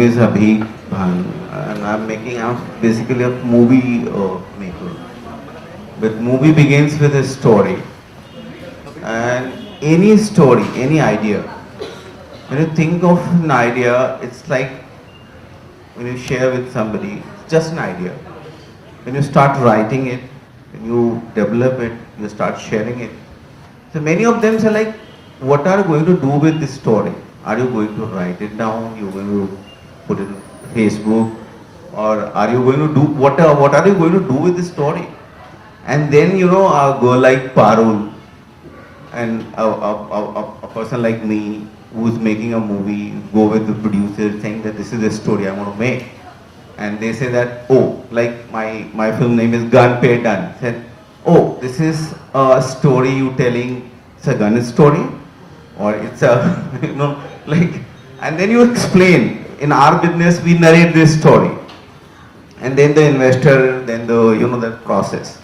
is Abhik, Banu, and I'm basically a movie maker. But movie begins with a story, and any story, any idea. When you think of an idea, it's like when you share with somebody, it's just an idea. When you start writing it, when you develop it, you start sharing it. So many of them say like, what are you going to do with this story? Are you going to write it down? You're going to put it on Facebook? Or are you going to do, what are you going to do with this story? And then, a girl like Parul and a person like me who's making a movie, go with the producer saying that this is the story I want to make. And they say that, oh, like my film name is Gun Pay Done. Said, oh, this is a story you telling, it's a gun story, or it's a, like, and then you explain, in our business we narrate this story. And then the investor, then the process.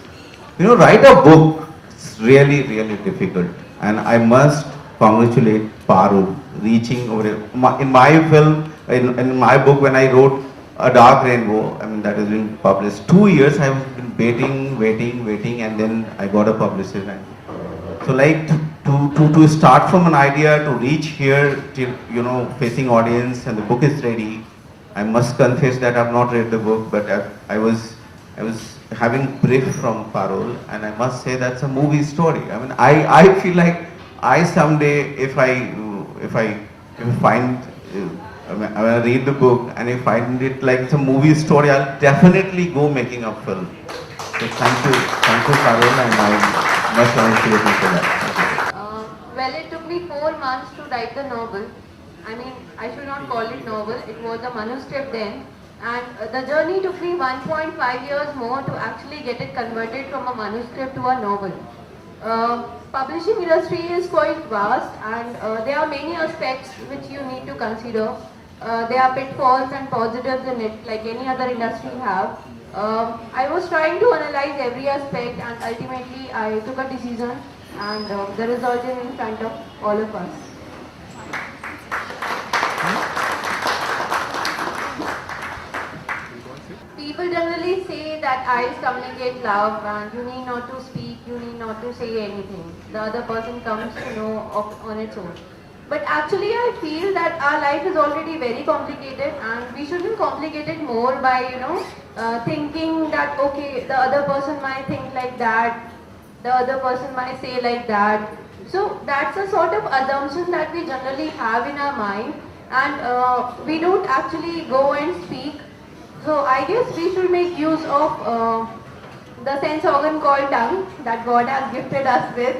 Write a book, it's really, really difficult. And I must congratulate Parul, reaching over it. In my film, in my book, when I wrote A Dark Rainbow, that has been published. 2 years I've been waiting, and then I got a publisher. And so like to start from an idea to reach here till, facing audience and the book is ready. I must confess that I've not read the book, but I was having brief from Parul, and I must say that's a movie story. I feel like I someday, if I find, when I read the book and I find it like it's a movie story, I'll definitely go making a film. So thank you Parul, and I must appreciate you for that. Well, it took me 4 months to write the novel. I should not call it novel, it was a manuscript then. And the journey took me 1.5 years more to actually get it converted from a manuscript to a novel. Publishing industry is quite vast, and there are many aspects which you need to consider. There are pitfalls and positives in it, like any other industry have. I was trying to analyze every aspect, and ultimately I took a decision, and the result is in front of all of us. People generally say that eyes communicate love, and you need not to speak, you need not to say anything. The other person comes to know on its own. But actually I feel that our life is already very complicated, and we shouldn't complicate it more by, thinking that, okay, the other person might think like that, the other person might say like that. So that's a sort of assumption that we generally have in our mind, and we don't actually go and speak. So I guess we should make use of the sense organ called tongue that God has gifted us with.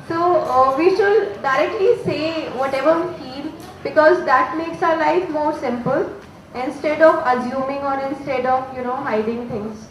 So we should directly say whatever we feel, because that makes our life more simple instead of assuming or instead of hiding things.